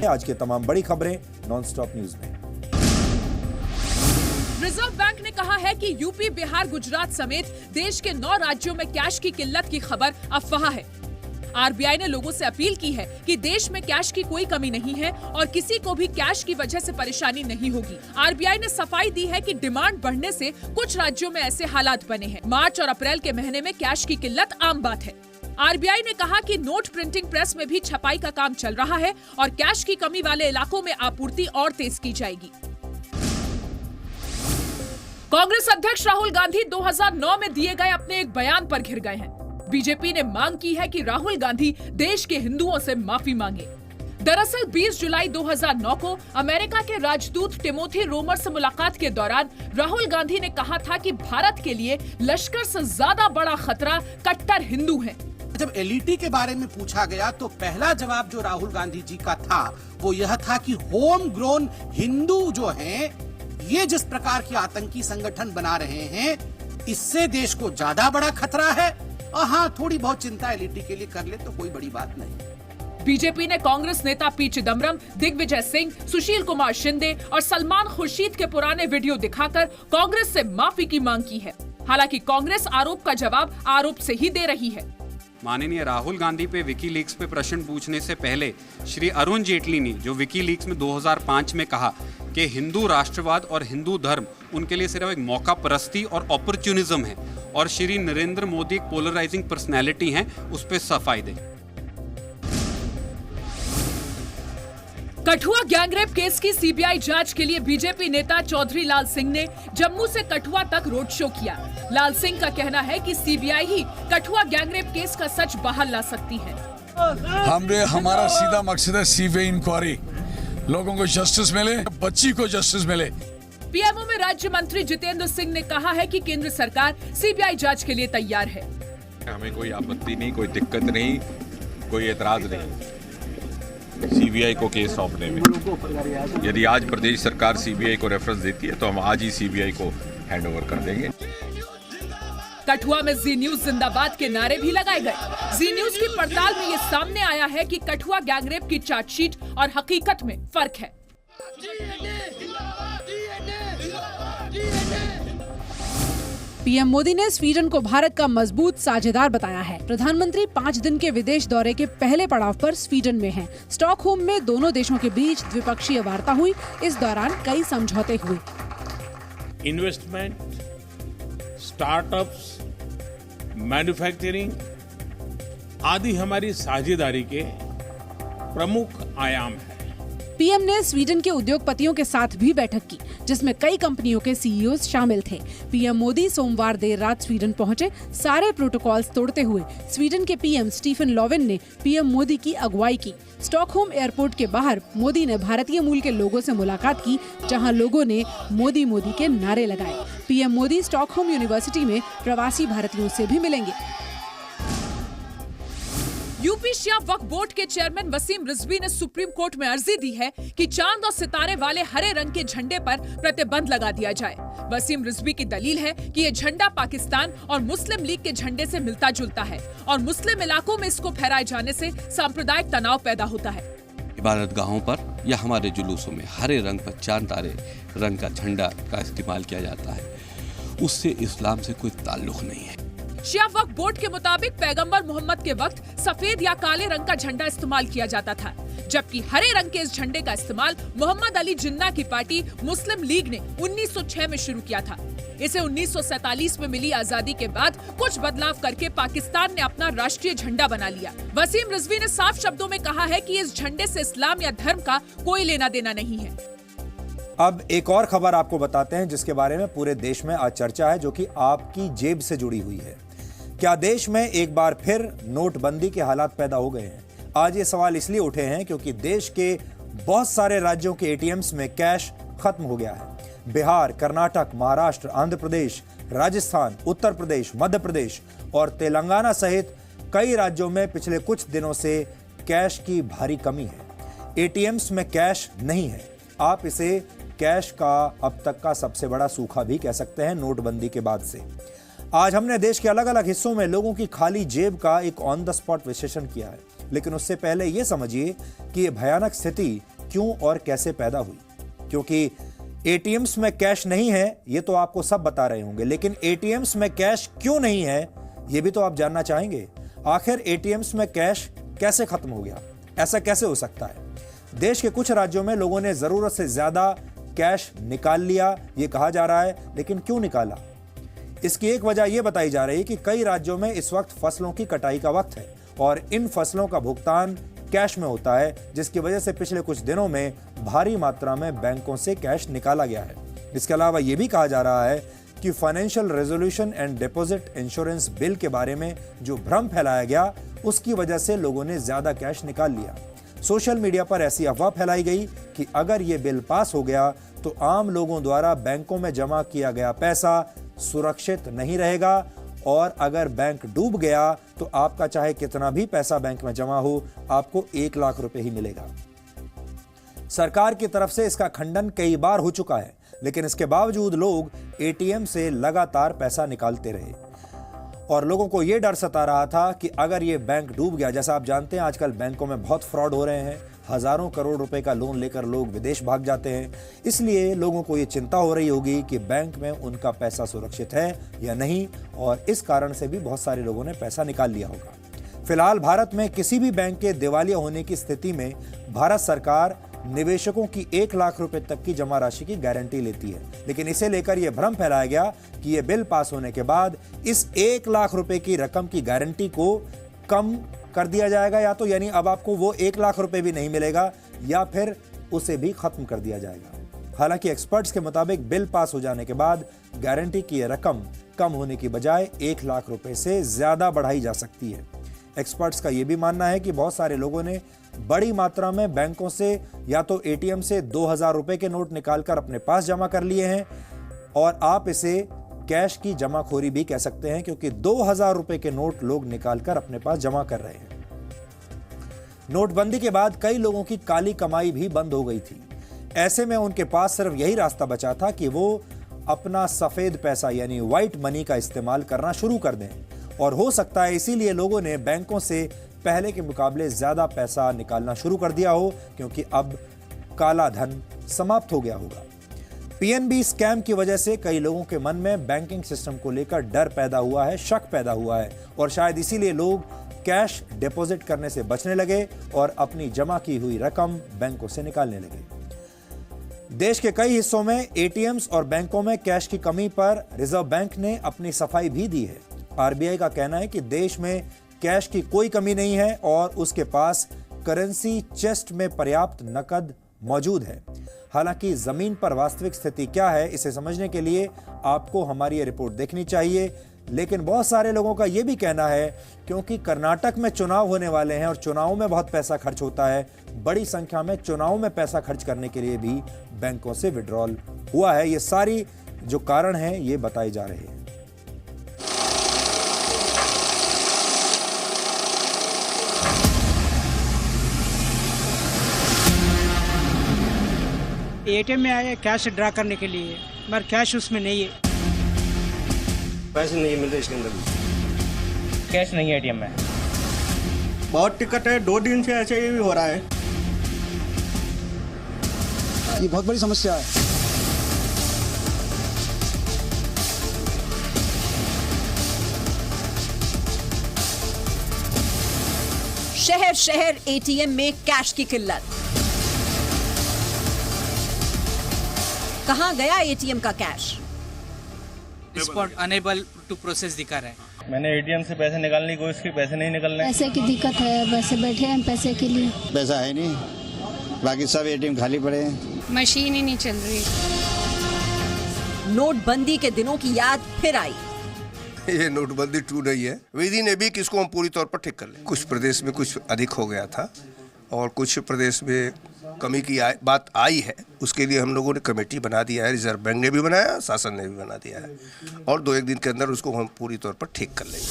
हैं आज की तमाम बड़ी खबरें नॉनस्टॉप न्यूज में। रिजर्व बैंक ने कहा है कि यूपी, बिहार, गुजरात समेत देश के 9 राज्यों में कैश की किल्लत की खबर अफवाह है। आरबीआई ने लोगों से अपील की है कि देश में कैश की कोई कमी नहीं है और किसी को भी कैश की वजह से परेशानी नहीं होगी। आरबीआई ने सफाई दी है कि डिमांड बढ़ने से कुछ राज्यों में ऐसे हालात बने हैं। मार्च और अप्रैल के महीने में कैश की किल्लत आम बात है। आरबीआई ने कहा कि नोट प्रिंटिंग प्रेस में भी छपाई का काम चल रहा है और कैश की कमी वाले इलाकों में आपूर्ति और तेज की जाएगी। कांग्रेस अध्यक्ष राहुल गांधी 2009 में दिए गए अपने एक बयान पर घिर गए हैं। बीजेपी ने मांग की है कि राहुल गांधी देश के हिंदुओं से माफी मांगे। दरअसल 20 जुलाई 2009 को अमेरिका के राजदूत टिमोथी रोमर से मुलाकात के दौरान राहुल गांधी ने कहा था कि भारत के लिए लश्कर से ज्यादा बड़ा खतरा कट्टर हिंदू हैं। जब एलईटी के बारे में पूछा गया तो पहला जवाब जो राहुल गांधी जी का था वो यह था कि होम ग्रोन हिंदू जो हैं, ये जिस प्रकार की आतंकी संगठन बना रहे हैं, इससे देश को ज्यादा बड़ा खतरा है। और हाँ, थोड़ी बहुत चिंता एलईटी के लिए कर ले तो कोई बड़ी बात नहीं। बीजेपी ने कांग्रेस नेता पी चिदम्बरम, दिग्विजय सिंह, सुशील कुमार शिंदे और सलमान खुर्शीद के पुराने वीडियो दिखाकर कांग्रेस से माफी की मांग की है। हालांकि कांग्रेस आरोप का जवाब आरोप से ही दे रही है। माननीय राहुल गांधी पे विकीलीक्स पे प्रश्न पूछने से पहले श्री अरुण जेटली ने जो विकीलीक्स में 2005 में कहा कि हिंदू राष्ट्रवाद और हिंदू धर्म उनके लिए सिर्फ एक मौका परस्ती और अपॉर्चुनिज्म है और श्री नरेंद्र मोदी एक पोलराइजिंग पर्सनैलिटी हैं, उस पर सफाई दें। कठुआ गैंगरेप केस की सीबीआई जांच के लिए बीजेपी नेता चौधरी लाल सिंह ने जम्मू से कठुआ तक रोड शो किया। लाल सिंह का कहना है कि सीबीआई ही कठुआ गैंगरेप केस का सच बाहर ला सकती है। हमारा सीधा मकसद है सीबीआई इंक्वायरी, लोगों को जस्टिस मिले, बच्ची को जस्टिस मिले। पीएमओ में राज्य मंत्री जितेंद्र सिंह ने कहा है कि केंद्र सरकार सीबीआई जांच के लिए तैयार है। हमें कोई आपत्ति नहीं, कोई दिक्कत नहीं, कोई एतराज नहीं सीबीआई को केस सौंपने में। यदि आज प्रदेश सरकार सीबीआई को रेफरेंस देती है तो हम आज ही सीबीआई को हैंडओवर कर देंगे। कठुआ में जी न्यूज जिंदाबाद के नारे भी लगाए गए। जी न्यूज की पड़ताल में ये सामने आया है कि कठुआ गैंगरेप की चार्जशीट और हकीकत में फर्क है। पीएम मोदी ने स्वीडन को भारत का मजबूत साझेदार बताया है। प्रधानमंत्री 5 दिन के विदेश दौरे के पहले पड़ाव पर स्वीडन में हैं। स्टॉकहोम में दोनों देशों के बीच द्विपक्षीय वार्ता हुई। इस दौरान कई समझौते हुए। इन्वेस्टमेंट, स्टार्टअप्स, मैन्युफैक्चरिंग आदि हमारी साझेदारी के प्रमुख आयाम हैं। पीएम ने स्वीडन के उद्योगपतियों के साथ भी बैठक की, जिसमें कई कंपनियों के सीईओ शामिल थे। पीएम मोदी सोमवार देर रात स्वीडन पहुंचे। सारे प्रोटोकॉल्स तोड़ते हुए स्वीडन के पीएम स्टीफन लोवेन ने पीएम मोदी की अगुवाई की। स्टॉकहोम एयरपोर्ट के बाहर मोदी ने भारतीय मूल के लोगों से मुलाकात की, जहां लोगों ने मोदी मोदी के नारे लगाए। पीएम मोदी स्टॉकहोम यूनिवर्सिटी में प्रवासी भारतीयों से भी मिलेंगे। यूपी शिया वक्फ बोर्ड के चेयरमैन वसीम रिजवी ने सुप्रीम कोर्ट में अर्जी दी है कि चांद और सितारे वाले हरे रंग के झंडे पर प्रतिबंध लगा दिया जाए। वसीम रिजवी की दलील है कि ये झंडा पाकिस्तान और मुस्लिम लीग के झंडे से मिलता जुलता है और मुस्लिम इलाकों में इसको फहराए जाने से सांप्रदायिक तनाव पैदा होता है। इबादतगाहों पर या हमारे जुलूसों में हरे रंग पर चांद तारे रंग का झंडा का इस्तेमाल किया जाता है, उससे इस्लाम से कोई ताल्लुक नहीं है। शिया वक्फ बोर्ड के मुताबिक पैगंबर मोहम्मद के वक्त सफेद या काले रंग का झंडा इस्तेमाल किया जाता था, जबकि हरे रंग के इस झंडे का इस्तेमाल मोहम्मद अली जिन्ना की पार्टी मुस्लिम लीग ने 1906 में शुरू किया था। इसे 1947 में मिली आजादी के बाद कुछ बदलाव करके पाकिस्तान ने अपना राष्ट्रीय झंडा बना लिया। वसीम रिजवी ने साफ शब्दों में कहा है कि इस झंडे से इस्लाम या धर्म का कोई लेना देना नहीं है। अब एक और खबर आपको बताते हैं जिसके बारे में पूरे देश में आज चर्चा है, जो कि आपकी जेब से जुड़ी हुई है। क्या देश में एक बार फिर नोटबंदी के हालात पैदा हो गए हैं? आज ये सवाल इसलिए उठे हैं क्योंकि देश के बहुत सारे राज्यों के एटीएम्स में कैश खत्म हो गया है। बिहार, कर्नाटक, महाराष्ट्र, आंध्र प्रदेश, राजस्थान, उत्तर प्रदेश, मध्य प्रदेश और तेलंगाना सहित कई राज्यों में पिछले कुछ दिनों से कैश की भारी कमी है। एटीएम्स में कैश नहीं है। आप इसे कैश का अब तक का सबसे बड़ा सूखा भी कह सकते हैं नोटबंदी के बाद से। आज हमने देश के अलग अलग हिस्सों में लोगों की खाली जेब का एक ऑन द स्पॉट विश्लेषण किया है, लेकिन उससे पहले यह समझिए कि यह भयानक स्थिति क्यों और कैसे पैदा हुई, क्योंकि एटीएम्स में कैश नहीं है ये तो आपको सब बता रहे होंगे, लेकिन एटीएम्स में कैश क्यों नहीं है ये भी तो आप जानना चाहेंगे। आखिर एटीएम्स में कैश कैसे खत्म हो गया, ऐसा कैसे हो सकता है। देश के कुछ राज्यों में लोगों ने जरूरत से ज्यादा कैश निकाल लिया ये कहा जा रहा है, लेकिन क्यों निकाला। इसकी एक वजह यह बताई जा रही है कि कई राज्यों में इस वक्त फसलों की कटाई का वक्त है और इन फसलों का भुगतान कैश में होता है, जिसकी वजह से पिछले कुछ दिनों में भारी मात्रा में बैंकों से कैश निकाला गया है। इसके अलावा यह भी कहा जा रहा है कि financial resolution and deposit insurance bill के बारे में जो भ्रम फैलाया गया उसकी वजह से लोगों ने ज्यादा कैश निकाल लिया। सोशल मीडिया पर ऐसी अफवाह फैलाई गई कि अगर ये बिल पास हो गया तो आम लोगों द्वारा बैंकों में जमा किया गया पैसा सुरक्षित नहीं रहेगा और अगर बैंक डूब गया तो आपका चाहे कितना भी पैसा बैंक में जमा हो आपको 1 लाख रुपए ही मिलेगा। सरकार की तरफ से इसका खंडन कई बार हो चुका है, लेकिन इसके बावजूद लोग एटीएम से लगातार पैसा निकालते रहे और लोगों को यह डर सता रहा था कि अगर ये बैंक डूब गया, जैसा आप जानते हैं आजकल बैंकों में बहुत फ्रॉड हो रहे हैं, हजारों करोड़ रुपए का लोन लेकर लोग विदेश भाग जाते हैं, इसलिए लोगों को ये चिंता हो रही होगी कि बैंक में उनका पैसा सुरक्षित है या नहीं और इस कारण से भी बहुत सारे लोगों ने पैसा निकाल लिया होगा। फिलहाल भारत में किसी भी बैंक के दिवालिया होने की स्थिति में भारत सरकार निवेशकों की 1 लाख रुपए तक की जमा राशि की गारंटी लेती है, लेकिन इसे लेकर यह भ्रम फैलाया गया कि यह बिल पास होने के बाद इस 1 लाख रुपए की रकम की गारंटी को कम कर दिया जाएगा, या तो यानी अब आपको वो 1 लाख रुपए भी नहीं मिलेगा या फिर उसे भी खत्म कर दिया जाएगा। हालांकि एक्सपर्ट्स के मुताबिक बिल पास हो जाने के बाद गारंटी की यह रकम कम होने की बजाय 1 लाख रुपए से ज्यादा बढ़ाई जा सकती है। एक्सपर्ट्स का यह भी मानना है कि बहुत सारे लोगों ने बड़ी मात्रा में बैंकों से या तो एटीएम से 2000 रुपए के नोट निकालकर अपने पास जमा कर लिए हैं और आप इसे कैश की जमाखोरी भी कह सकते हैं, क्योंकि 2000 रुपए के नोट लोग निकालकर अपने पास जमा कर रहे हैं। नोटबंदी के बाद कई लोगों की काली कमाई भी बंद हो गई थी। ऐसे में उनके पास सिर्फ यही रास्ता बचा था कि वो अपना सफेद पैसा यानी व्हाइट मनी का इस्तेमाल करना शुरू कर दें और हो सकता है इसीलिए लोगों ने बैंकों से पहले के मुकाबले ज्यादा पैसा निकालना शुरू कर दिया हो, क्योंकि अब काला धन समाप्त हो गया होगा। पीएनबी स्कैम की वजह से कई लोगों के मन में बैंकिंग सिस्टम को लेकर डर पैदा हुआ है, शक पैदा हुआ है और शायद इसीलिए लोग कैश डिपॉजिट करने से बचने लगे और अपनी जमा की हुई रकम बैंकों से निकालने लगे। देश के कई हिस्सों में एटीएम्स और बैंकों में कैश की कमी पर रिजर्व बैंक ने अपनी सफाई भी दी है। आरबीआई का कहना है कि देश में कैश की कोई कमी नहीं है और उसके पास करेंसी चेस्ट में पर्याप्त नकद मौजूद है। हालांकि जमीन पर वास्तविक स्थिति क्या है इसे समझने के लिए आपको हमारी ये रिपोर्ट देखनी चाहिए, लेकिन बहुत सारे लोगों का यह भी कहना है क्योंकि कर्नाटक में चुनाव होने वाले हैं और चुनाव में बहुत पैसा खर्च होता है, बड़ी संख्या में चुनाव में पैसा खर्च करने के लिए भी बैंकों से विड्रॉल हुआ है। ये सारी जो कारण हैं ये बताए जा रहे हैं। एटीएम में आए कैश ड्रा करने के लिए, मगर कैश उसमें नहीं है। पैसे नहीं मिलते इसके अंदर, कैश नहीं है एटीएम में। बहुत टिकट है, 2 दिन से ऐसे ही हो रहा है। ये बहुत बड़ी समस्या है। शहर शहर एटीएम में कैश की किल्लत। कहां गया एटीएम का cash? Spot unable to process दिखा रहा है। मैंने एटीएम से पैसे निकालने की कोशिश की, पैसे नहीं निकल रहे। पैसे की दिक्कत है, वैसे बैठे हैं पैसे के लिए। पैसा है नहीं, बाकी सब एटीएम खाली पड़े हैं, मशीन ही नहीं चल रही। नोटबंदी के दिनों की याद फिर आई। ये नोटबंदी 2 नहीं है, विदिन ए वीक इसको हम पूरी तौर पर ठीक कर लें। कुछ प्रदेश में कुछ अधिक हो गया था और कुछ प्रदेश में कमी की बात आई है, उसके लिए हम लोगों ने कमेटी बना दिया है। रिजर्व बैंक ने भी बनाया, शासन ने भी बना दिया है और 2-1 दिन के अंदर उसको हम पूरी तौर पर ठीक कर लेंगे।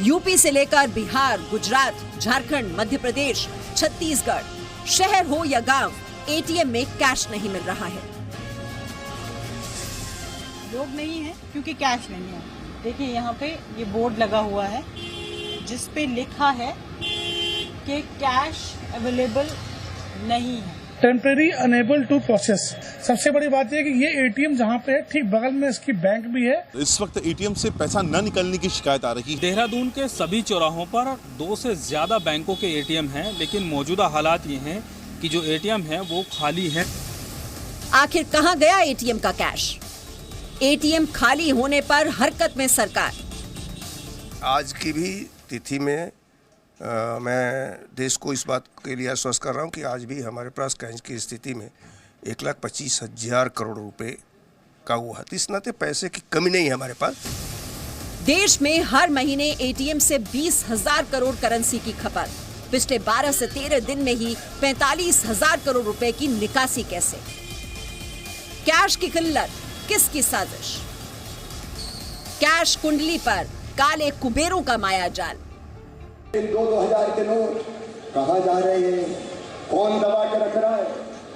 यूपी से लेकर बिहार, गुजरात, झारखंड, मध्य प्रदेश, छत्तीसगढ़, शहर हो या गांव, एटीएम में कैश नहीं मिल रहा है। लोग नहीं है क्योंकि कैश नहीं है। देखिए यहाँ पे ये बोर्ड लगा हुआ है जिस पे लिखा है कि कैश अवेलेबल नहीं है। Temporary unable to process. सबसे बड़ी बात यह है कि ये एटीएम जहाँ पे है ठीक बगल में इसकी बैंक भी है। इस वक्त एटीएम से पैसा न निकलने की शिकायत आ रही है। देहरादून के सभी चौराहों पर 2 से ज्यादा बैंकों के एटीएम हैं, लेकिन मौजूदा हालात ये हैं कि जो एटीएम है वो खाली है। आखिर कहां गया एटीएम का कैश? एटीएम खाली होने पर हरकत में सरकार। आज की भी तिथि में मैं देश को इस बात के लिए आश्वस्त कर रहा हूं कि आज भी हमारे पास कैश की स्थिति में 1,25,000 करोड़ रुपए का हुआ है। इस नाते पैसे की कमी नहीं है हमारे पास। देश में हर महीने एटीएम से 20,000 करोड़ करेंसी की खपत। पिछले 12 से 13 दिन में ही 45,000 करोड़ रुपए की निकासी कैसे? कैश की किल्लत किसकी साजिश? कैश कुंडली पर काले कुबेरों का माया जाल। इन 2,000 के नोट कहां जा रहे हैं? कौन दबा के रख रहा है?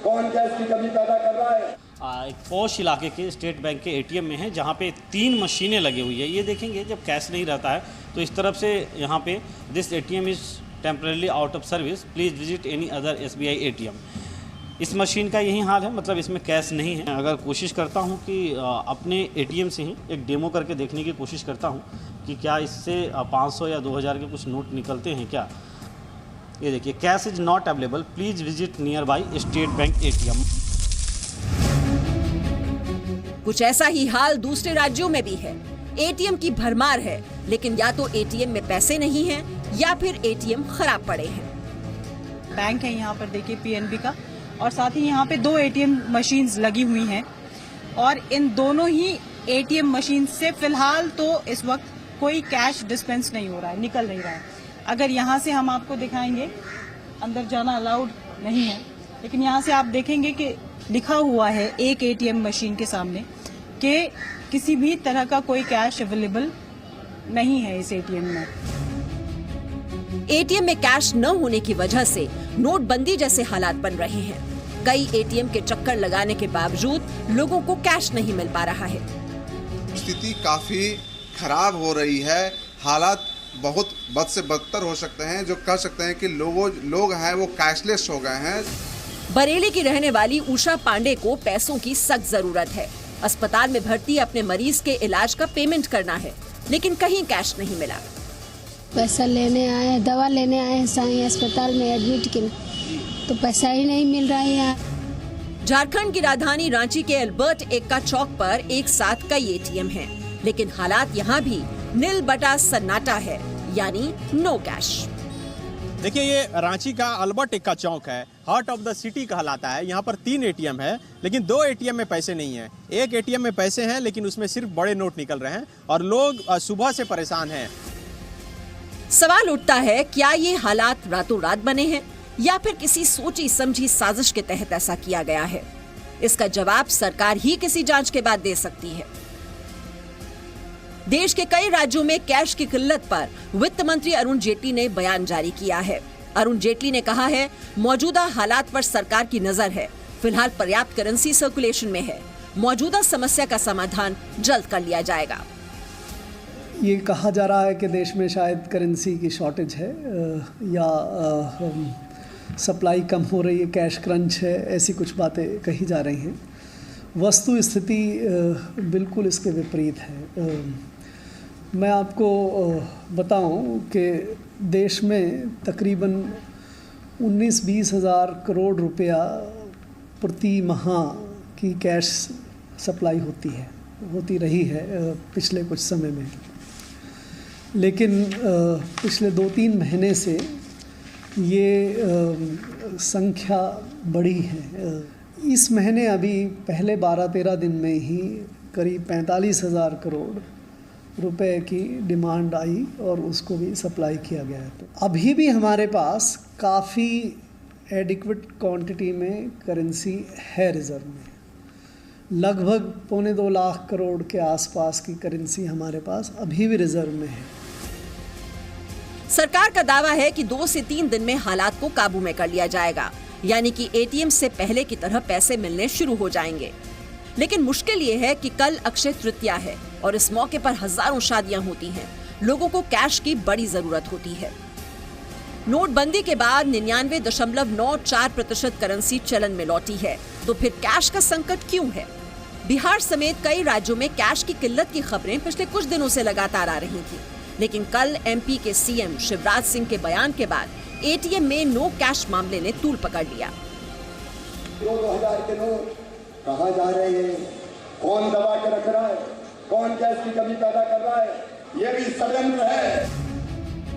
कौन कैश की कमी पैदा कर रहा है? एक पॉश इलाके के स्टेट बैंक के एटीएम में है, जहां पे 3 मशीनें लगी हुई है। ये देखेंगे जब कैश नहीं रहता है तो इस तरफ से यहाँ पे this ATM is temporarily out of service, please visit any other SBI ATM. इस मशीन का यही हाल है, मतलब इसमें कैश नहीं है। अगर कोशिश करता हूँ कि अपने एटीएम से ही एक डेमो करके देखने की कोशिश करता हूँ कि क्या इससे 500 या 2,000 के कुछ नोट निकलते हैं क्या। ये देखिए, cash is not available, please visit near by state bank ATM. कुछ ऐसा ही हाल दूसरे राज्यों में भी है। एटीएम की भरमार है, लेकिन या तो एटीएम में पैसे नहीं हैं या फिर एटीएम खराब पड़े हैं। बैंक है यहाँ पर देखिए PNB का, और साथ ही यहाँ पे 2 एटीएम मशीन्स लगी हुई हैं, और इन दोनों ही एटीएम मशीन से फिलहाल तो इस वक्त कोई कैश डिस्पेंस नहीं हो रहा है, निकल नहीं रहा है। अगर यहाँ से हम आपको दिखाएंगे, अंदर जाना अलाउड नहीं है, लेकिन यहाँ से आप देखेंगे कि लिखा हुआ है एक एटीएम मशीन के सामने कि किसी भी तरह का कोई कैश अवेलेबल नहीं है इस एटीएम में। एटीएम में कैश न होने की वजह से नोटबंदी जैसे हालात बन रहे हैं। कई एटीएम के चक्कर लगाने के बावजूद लोगों को कैश नहीं मिल पा रहा है। स्थिति काफी खराब हो रही है, हालात बहुत बद से बदतर हो सकते हैं। जो कह सकते हैं कि लोग हैं वो कैशलेस हो गए हैं। बरेली की रहने वाली उषा पांडे को पैसों की सख्त जरूरत है। अस्पताल में भर्ती अपने मरीज के इलाज का पेमेंट करना है, लेकिन कहीं कैश नहीं मिला। पैसा लेने आए, दवा लेने आए हैं साईं अस्पताल में एडमिट के, तो पैसा ही नहीं मिल रहा है यहाँ। झारखंड की राजधानी रांची के अल्बर्ट एक्का चौक पर एक साथ कई एटीएम हैं, लेकिन हालात यहाँ भी नील बटा सन्नाटा है, यानी नो कैश। देखिए, ये रांची का अल्बर्ट एक्का चौक है, हार्ट ऑफ द सिटी कहलाता है। यहाँ पर 3 एटीएम है, लेकिन 2 एटीएम में पैसे नहीं है। एक एटीएम में पैसे हैं, लेकिन उसमें सिर्फ बड़े नोट निकल रहे हैं और लोग सुबह से परेशान हैं। सवाल उठता है, क्या ये हालात रातों रात बने हैं या फिर किसी सोची समझी साजिश के तहत ऐसा किया गया है? इसका जवाब सरकार ही किसी जांच के बाद दे सकती है। देश के कई राज्यों में कैश की किल्लत पर वित्त मंत्री अरुण जेटली ने बयान जारी किया है। अरुण जेटली ने कहा है, मौजूदा हालात पर सरकार की नजर है, फिलहाल पर्याप्त करेंसी सर्कुलेशन में है, मौजूदा समस्या का समाधान जल्द कर लिया जाएगा। ये कहा जा रहा है कि देश में शायद करेंसी की शॉर्टेज है या सप्लाई कम हो रही है, कैश क्रंच है, ऐसी कुछ बातें कही जा रही हैं। वस्तु स्थिति बिल्कुल इसके विपरीत है। मैं आपको बताऊं कि देश में तकरीबन 19-20 हज़ार करोड़ रुपया प्रति माह की कैश सप्लाई होती रही है पिछले कुछ समय में, लेकिन पिछले 2-3 महीने से ये संख्या बढ़ी है। इस महीने अभी पहले 12-13 दिन में ही करीब 45,000 करोड़ रुपए की डिमांड आई और उसको भी सप्लाई किया गया है। तो अभी भी हमारे पास काफ़ी एडिक्वेट क्वांटिटी में करेंसी है रिजर्व में। लगभग 2.25 लाख करोड़ के आसपास की करेंसी हमारे पास अभी भी रिजर्व में है। सरकार का दावा है कि 2 से 3 दिन में हालात को काबू में कर लिया जाएगा, यानी कि एटीएम से पहले की तरह पैसे मिलने शुरू हो जाएंगे। लेकिन मुश्किल ये है कि कल अक्षय तृतीया है और इस मौके पर हजारों शादियां होती हैं। लोगों को कैश की बड़ी जरूरत होती है। नोटबंदी के बाद 99.94% करेंसी चलन में लौटी है, तो फिर कैश का संकट क्यों है? बिहार समेत कई राज्यों में कैश की किल्लत की खबरें पिछले कुछ दिनों से लगातार आ रही थी, लेकिन कल एमपी के सीएम शिवराज सिंह के बयान के बाद एटीएम में नो कैश मामले ने तूल पकड़ लिया। 2000 के नोट कहाँ जा रहे हैं, कौन दबा के रख रहा है, कौन कैश की कमी पैदा कर रहा है, ये भी षड्यंत्र है।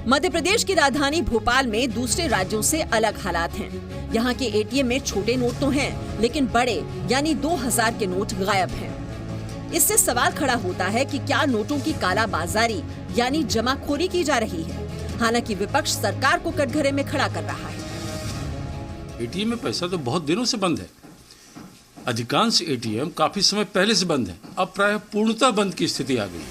मध्य प्रदेश की राजधानी भोपाल में दूसरे राज्यों से अलग हालात हैं। यहाँ के एटीएम में छोटे नोट तो हैं, लेकिन बड़े यानी 2000 के नोट गायब हैं। इससे सवाल खड़ा होता है कि क्या नोटों की कालाबाजारी यानी जमाखोरी की जा रही है। हालांकि विपक्ष सरकार को कटघरे में खड़ा कर रहा है। एटीएम में पैसा तो बहुत दिनों से बंद है। अधिकांश एटीएम काफी समय पहले से बंद है, अब प्राय पूर्णतः बंद की स्थिति आ गई है।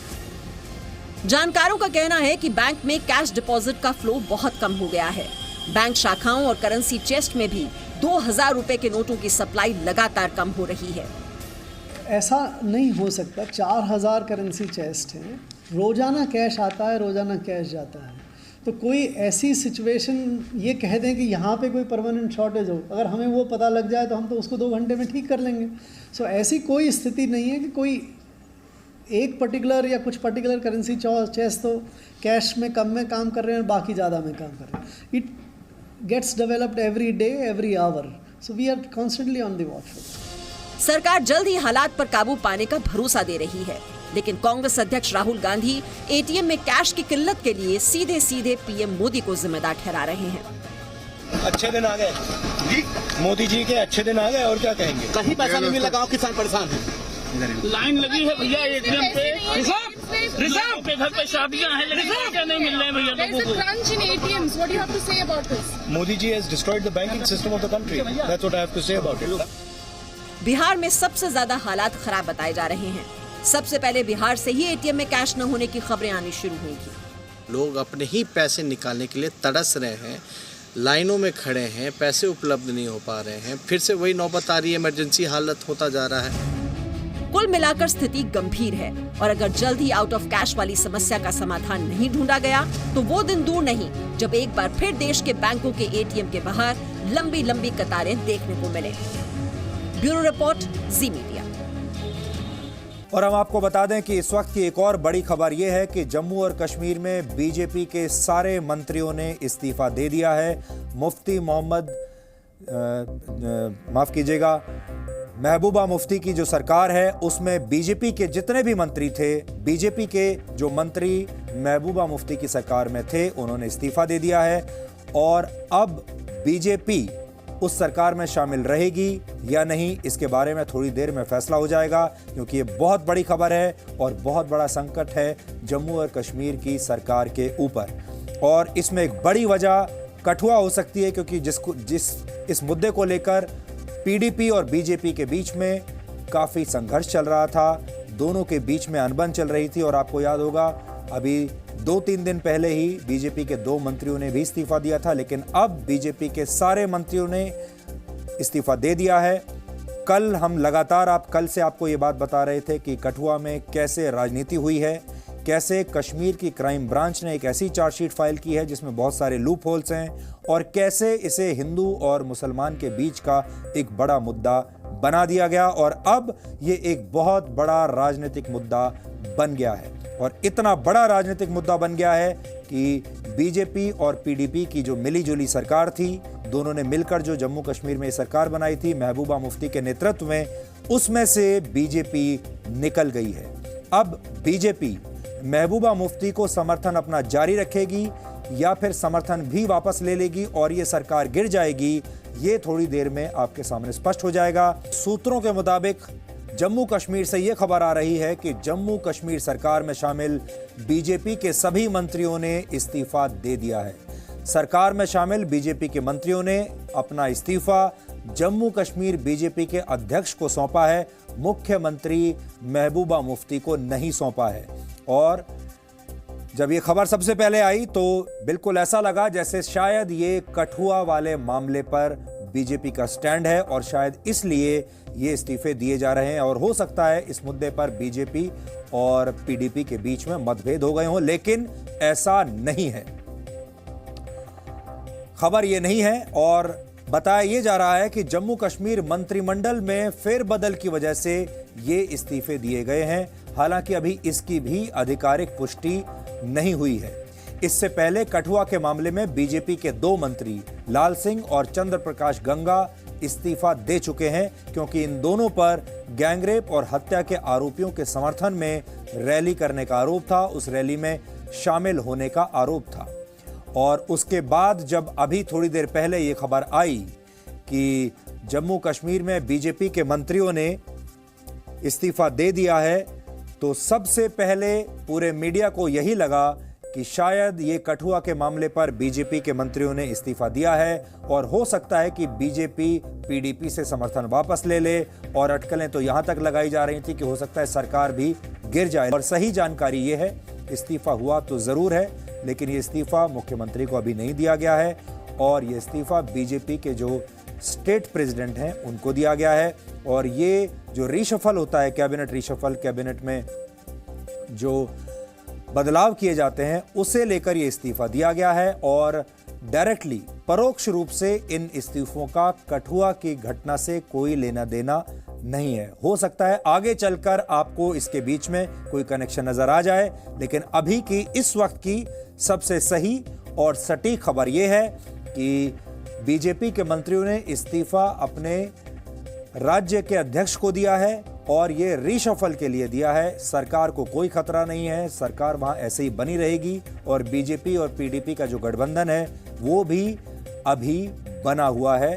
जानकारों का कहना है कि बैंक में कैश डिपॉजिट का फ्लो बहुत कम हो गया है। बैंक शाखाओं और करेंसी चेस्ट में भी 2000 रुपए के नोटों की सप्लाई लगातार कम हो रही है। ऐसा नहीं हो सकता। 4000 करेंसी चेस्ट है, रोजाना कैश आता है, रोजाना कैश जाता है। तो कोई ऐसी सिचुएशन ये कह दें कि यहाँ पे कोई परमानेंट शॉर्टेज हो, अगर हमें वो पता लग जाए तो हम तो उसको 2 घंटे में ठीक कर लेंगे। सो ऐसी कोई स्थिति नहीं है कि कोई एक पर्टिकुलर या कुछ पर्टिकुलर करेंसी चेस्ट तो कैश में कम में काम कर रहे हैं और बाकी ज़्यादा में काम कर रहे हैं। It gets developed every day, every hour. So we are constantly on the watch. सरकार जल्द ही हालात पर काबू पाने का भरोसा दे रही है, लेकिन कांग्रेस अध्यक्ष राहुल गांधी एटीएम में कैश की किल्लत के लिए सीधे सीधे पीएम मोदी को जिम्मेदार ठहरा रहे हैं। अच्छे दिन आ गए मोदी जी के, अच्छे दिन आ गए और क्या कहेंगे। कहीं पैसा नहीं मिला, गाँव किसान परेशान है। लाइन लगी है भैया एटीएम पे, रिजर्व के घर पे शादियां हैं, लेकिन क्या नहीं मिल रहे हैं भैया लोगों को। crunch in ATMs. What do you have to say about this? Modi ji has destroyed the banking system of the country. That's what I have to say about it. Bihar में सबसे ज्यादा हालात खराब बताए जा रहे हैं। सबसे पहले बिहार से ही एटीएम में कैश न होने की खबरें आनी शुरू हुई थी। लोग अपने ही पैसे निकालने के लिए तड़स रहे हैं, लाइनों में खड़े हैं, पैसे उपलब्ध नहीं हो पा रहे हैं। फिर से वही नौबत आ रही है, इमरजेंसी हालत होता जा रहा है। कुल मिलाकर स्थिति गंभीर है और अगर जल्द ही आउट ऑफ कैश वाली समस्या का समाधान नहीं ढूंढा गया तो वो दिन दूर नहीं जब एक बार फिर देश के बैंकों के एटीएम के बाहर लंबी लंबी कतारें देखने को मिले। ब्यूरो रिपोर्ट, जी मीडिया। और हम आपको बता दें कि इस वक्त की एक और बड़ी खबर यह है कि जम्मू और कश्मीर में बीजेपी के सारे मंत्रियों ने इस्तीफा दे दिया है। मुफ्ती महबूबा मुफ्ती की जो सरकार है उसमें बीजेपी के जितने भी मंत्री थे, बीजेपी के जो मंत्री महबूबा मुफ्ती की सरकार में थे, उन्होंने इस्तीफा दे दिया है। और अब बीजेपी उस सरकार में शामिल रहेगी या नहीं, इसके बारे में थोड़ी देर में फैसला हो जाएगा, क्योंकि ये बहुत बड़ी खबर है और बहुत बड़ा संकट है जम्मू और कश्मीर की सरकार के ऊपर। और इसमें एक बड़ी वजह कठुआ हो सकती है, क्योंकि इस मुद्दे को लेकर पीडीपी और बीजेपी के बीच में काफ़ी संघर्ष चल रहा था, दोनों के बीच में अनबन चल रही थी। और आपको याद होगा अभी 2-3 दिन पहले ही बीजेपी के 2 मंत्रियों ने भी इस्तीफा दिया था, लेकिन अब बीजेपी के सारे मंत्रियों ने इस्तीफा दे दिया है। कल हम लगातार कल से आपको ये बात बता रहे थे कि कठुआ में कैसे राजनीति हुई है, कैसे कश्मीर की क्राइम ब्रांच ने एक ऐसी चार्जशीट फाइल की है जिसमें बहुत सारे लूप होल्स हैं, और कैसे इसे हिंदू और मुसलमान के बीच का एक बड़ा मुद्दा बना दिया गया। और अब ये एक बहुत बड़ा राजनीतिक मुद्दा बन गया है, और इतना बड़ा राजनीतिक मुद्दा बन गया है कि बीजेपी और पीडीपी की जो मिलीजुली सरकार थी, दोनों ने मिलकर जो जम्मू कश्मीर में सरकार बनाई थी महबूबा मुफ्ती के नेतृत्व में, उसमें से बीजेपी निकल गई है। अब बीजेपी महबूबा मुफ्ती को समर्थन अपना जारी रखेगी या फिर समर्थन भी वापस ले लेगी और ये सरकार गिर जाएगी, ये थोड़ी देर में आपके सामने स्पष्ट हो जाएगा। सूत्रों के मुताबिक जम्मू कश्मीर से ये खबर आ रही है कि जम्मू कश्मीर सरकार में शामिल बीजेपी के सभी मंत्रियों ने इस्तीफा दे दिया है। सरकार में शामिल बीजेपी के मंत्रियों ने अपना इस्तीफा जम्मू कश्मीर बीजेपी के अध्यक्ष को सौंपा है, मुख्यमंत्री महबूबा मुफ्ती को नहीं सौंपा है। और जब ये खबर सबसे पहले आई तो बिल्कुल ऐसा लगा जैसे शायद ये कठुआ वाले मामले पर बीजेपी का स्टैंड है और शायद इसलिए ये इस्तीफे दिए जा रहे हैं, और हो सकता है इस मुद्दे पर बीजेपी और पीडीपी के बीच में मतभेद हो गए हों, लेकिन ऐसा नहीं है। खबर ये नहीं है और बताया ये जा रहा है कि जम्मू कश्मीर मंत्रिमंडल में फेरबदल की वजह से ये इस्तीफे दिए गए हैं। हालांकि अभी इसकी भी आधिकारिक पुष्टि नहीं हुई है। इससे पहले कठुआ के मामले में बीजेपी के 2 मंत्री लाल सिंह और चंद्र प्रकाश गंगा इस्तीफा दे चुके हैं, क्योंकि इन दोनों पर गैंगरेप और हत्या के आरोपियों के समर्थन में रैली करने का आरोप था, उस रैली में शामिल होने का आरोप था। और उसके बाद जब अभी थोड़ी देर पहले ये खबर आई कि जम्मू कश्मीर में बीजेपी के मंत्रियों ने इस्तीफा दे दिया है, तो सबसे पहले पूरे मीडिया को यही लगा कि शायद ये कठुआ के मामले पर बीजेपी के मंत्रियों ने इस्तीफा दिया है और हो सकता है कि बीजेपी पीडीपी से समर्थन वापस ले ले। और अटकलें तो यहां तक लगाई जा रही थी कि हो सकता है सरकार भी गिर जाए। और सही जानकारी ये है, इस्तीफा हुआ तो जरूर है, लेकिन ये इस्तीफा मुख्यमंत्री को अभी नहीं दिया गया है और ये इस्तीफा बीजेपी के जो स्टेट प्रेसिडेंट हैं उनको दिया गया है। और ये जो रीशफल होता है, कैबिनेट रीशफल, कैबिनेट में जो बदलाव किए जाते हैं, उसे लेकर ये इस्तीफा दिया गया है। और डायरेक्टली, परोक्ष रूप से इन इस्तीफों का कठुआ की घटना से कोई लेना देना नहीं है। हो सकता है आगे चलकर आपको इसके बीच में कोई कनेक्शन नजर आ जाए, लेकिन अभी की इस वक्त की सबसे सही और सटीक खबर यह है कि बीजेपी के मंत्रियों ने इस्तीफा अपने राज्य के अध्यक्ष को दिया है और ये रीशफल के लिए दिया है। सरकार को कोई खतरा नहीं है, सरकार वहां ऐसे ही बनी रहेगी और बीजेपी और पीडीपी का जो गठबंधन है वो भी अभी बना हुआ है।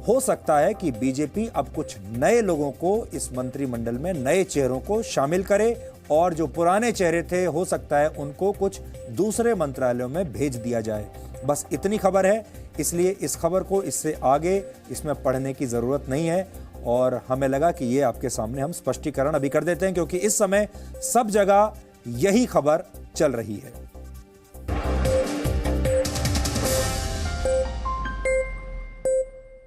हो सकता है कि बीजेपी अब कुछ नए लोगों को इस मंत्रिमंडल में, नए चेहरों को शामिल करे और जो पुराने चेहरे थे हो सकता है उनको कुछ दूसरे मंत्रालयों में भेज दिया जाए। बस इतनी खबर है, इसलिए इस खबर को इससे आगे इसमें पढ़ने की जरूरत नहीं है और हमें लगा कि ये आपके सामने हम स्पष्टीकरण अभी कर देते हैं, क्योंकि इस समय सब जगह यही खबर चल रही है।